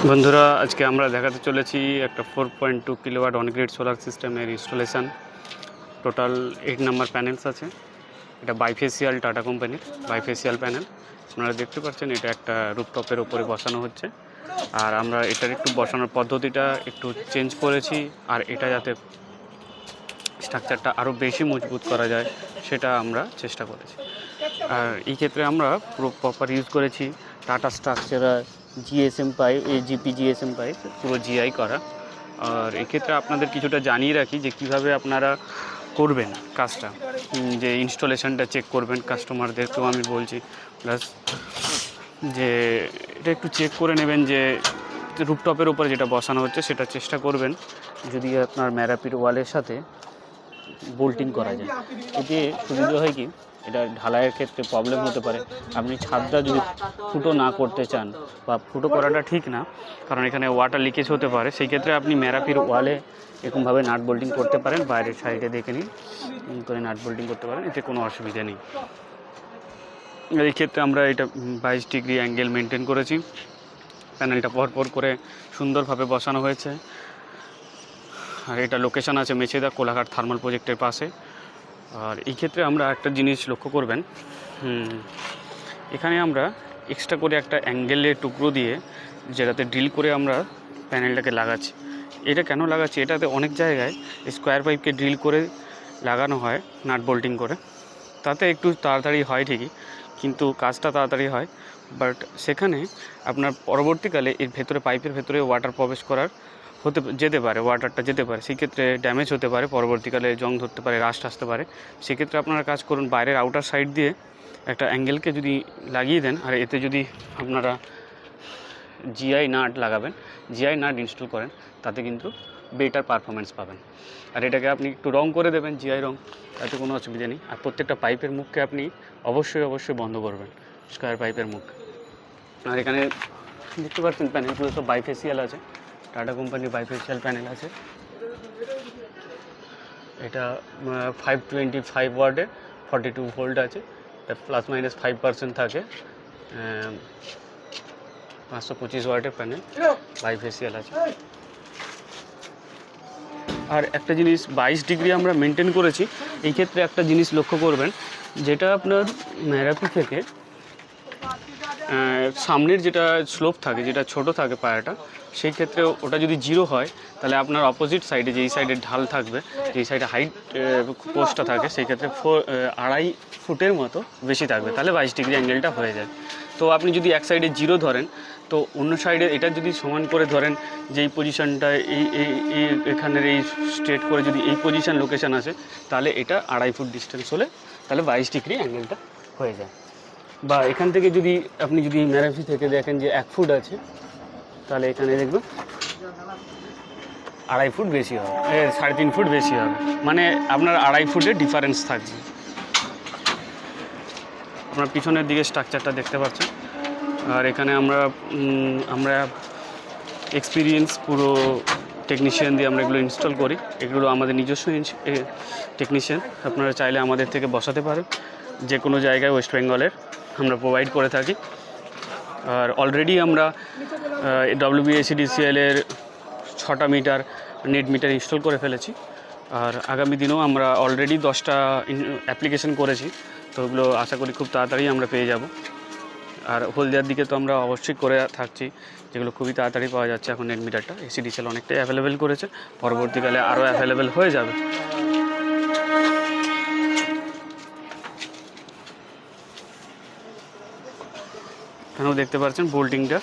বন্ধুরা আজকে আমরা দেখাতে চলেছি একটা 4.2 কিলোওয়াট অন গ্রিড সোলার সিস্টেমের ইনস্টলেশন। টোটাল 8 নাম্বার প্যানেলস আছে। এটা বাইফেসিয়াল টাটা কোম্পানির বাইফেসিয়াল প্যানেল। আপনারা দেখতে পাচ্ছেন এটা একটা রুফটপের উপরে বসানো হচ্ছে। আর আমরা এটার একটু বসানোর পদ্ধতিটা একটু চেঞ্জ করেছি, আর এটা যাতে স্ট্রাকচারটা আরও বেশি মজবুত করা যায় সেটা আমরা চেষ্টা করেছি। আর এই ক্ষেত্রে আমরা পুরো প্রপার ইউজ করেছি টাটা স্ট্রাকচারার জিএসএম পাইপ, এই জিপি জিএসএম পাইপ, পুরো জিআই করা। আর এক্ষেত্রে আপনাদের কিছুটা জানিয়ে রাখি যে কিভাবে আপনারা করবেন কাজটা, যে ইনস্টলেশনটা চেক করবেন। কাস্টমারদেরকেও আমি বলছি, প্লাস যে এটা একটু চেক করে নেবেন যে রুফটপের উপরে যেটা বসানো হচ্ছে সেটা চেষ্টা করবেন যদি আপনার ম্যারাপির ওয়ালের সাথে বোল্টিং করা যায়। এতে সুবিধা হয় কি, এটা ঢালাইয়ের ক্ষেত্রে প্রবলেম হতে পারে। আপনি ছাদটা যদি ফুটো না করতে চান, বা ফুটো করাটা ঠিক না, কারণ এখানে ওয়াটার লিকেজ হতে পারে, সেই ক্ষেত্রে আপনি ম্যারাপির ওয়ালে এরকমভাবে নাট বোল্টিং করতে পারেন। বাইরের সাইডে দেখে নিন করে নাট বোল্টিং করতে পারেন, এতে কোনো অসুবিধা নেই। এই ক্ষেত্রে আমরা এটা 22 ডিগ্রি অ্যাঙ্গেল মেনটেন করেছি। প্যানেলটা পরপর করে সুন্দরভাবে বসানো হয়েছে। আর এটা লোকেশান আছে মেছেদা কোলাঘাট থার্মাল প্রজেক্টের পাশে। আর এই ক্ষেত্রে আমরা একটা জিনিস লক্ষ্য করবেন, এখানে আমরা এক্সট্রা করে একটা অ্যাঙ্গেলের টুকরো দিয়ে যেটাতে ড্রিল করে আমরা প্যানেলটাকে লাগাচ্ছি। এটা কেন লাগাচ্ছি, এটাতে অনেক জায়গায় স্কোয়ার পাইপকে ড্রিল করে লাগানো হয় নাট বোল্টিং করে, তাতে একটু তাড়াতাড়ি হয় ঠিকই, কিন্তু কাজটা তাড়াতাড়ি হয়, বাট সেখানে আপনার পরবর্তীকালে এর ভেতরে পাইপের ভেতরে ওয়াটার প্রবেশ করার যেতে পারে, ওয়াটারটা যেতে পারে, সেক্ষেত্রে ড্যামেজ হতে পারে, পরবর্তীকালে জং ধরতে পারে, রাস্ট আসতে পারে। সেক্ষেত্রে আপনারা কাজ করুন, বাইরের আউটার সাইড দিয়ে একটা অ্যাঙ্গেলকে যদি লাগিয়ে দেন, আর এতে যদি আপনারা জিআই নাট লাগাবেন, জিআই নাট ইনস্টল করেন, তাতে কিন্তু বেটার পারফরমেন্স পাবেন। আর এটাকে আপনি একটু রং করে দেবেন, জিআই রং, তাতে কোনো অসুবিধা নেই। আর প্রত্যেকটা পাইপের মুখকে আপনি অবশ্যই বন্ধ করবেন, স্কোয়ার পাইপের মুখ। আর এখানে দেখতে পাচ্ছেন প্যানেলগুলো সব বাইফেসিয়াল আছে, টাটা কোম্পানির বাইফেসিয়াল প্যানেল আছে। এটা 525 ওয়ার্ডে 42 ভোল্ট আছে। এটা ±5% থাকে। 525 ওয়ার্ডের প্যানেল বাইফেসিয়াল আছে। আর একটা জিনিস 22 ডিগ্রি আমরা মেনটেন করেছি। এই ক্ষেত্রে একটা জিনিস লক্ষ্য করবেন, যেটা আপনার ম্যারাপি থেকে সামনের যেটা স্লোপ থাকে, যেটা ছোট থাকে পায়াটা, সেই ক্ষেত্রে ওটা যদি 0 হয়, তাহলে আপনার অপোজিট সাইডে যেই সাইডে ঢাল থাকবে, যেই সাইডে হাইট পোস্টটা থাকে, সেই ক্ষেত্রে 2.5 ফুটের মতো বেশি থাকবে, তাহলে 22 ডিগ্রি অ্যাঙ্গেলটা হয়ে যায়। তো আপনি যদি এক সাইডে 0 ধরেন, তো অন্য সাইডে এটা যদি সমান করে ধরেন, যেই পজিশানটা এখানের এই স্ট্রেট করে যদি এই পজিশান লোকেশান আছে, তাহলে এটা 2.5 ফুট ডিস্টেন্স হলে তাহলে 22 ডিগ্রি অ্যাঙ্গেলটা হয়ে যায়। বা এখান থেকে যদি আপনি ম্যারাপি থেকে দেখেন যে 1 ফুট আছে, তাহলে এখানে দেখবেন 2.5 ফুট বেশি হবে, 3.5 ফুট বেশি হবে, মানে আপনার 2.5 ফুটের ডিফারেন্স থাকবে। আপনার পিছনের দিকে স্ট্রাকচারটা দেখতে পাচ্ছেন। আর এখানে আমরা এক্সপিরিয়েন্স পুরো টেকনিশিয়ান দিয়ে আমরা এগুলো ইনস্টল করি। এগুলো আমাদের নিজস্ব টেকনিশিয়ান, আপনারা চাইলে আমাদের থেকে বসাতে পারেন যে কোনো জায়গায় ওয়েস্ট বেঙ্গলের আমরা প্রোভাইড করে থাকি। আর অলরেডি আমরা WBSEDCL এর 6টা মিটার নেট মিটার ইনস্টল করে ফেলেছি। আর আগামী দিনেও আমরা অলরেডি 10টা অ্যাপ্লিকেশন করেছি, তো ওগুলো আশা করি খুব তাড়াতাড়ি আমরা পেয়ে যাব। আর হলদিয়ার দিকে তো আমরা অবশ্যই করে থাকছি, যেগুলো খুবই তাড়াতাড়ি পাওয়া যাচ্ছে। এখন নেট মিটারটা SEDCL অনেকটাই অ্যাভেলেবেল করেছে, পরবর্তীকালে আরও অ্যাভেলেবেল হয়ে যাবে। এখানেও দেখতে পাচ্ছেন বোল্টিংটা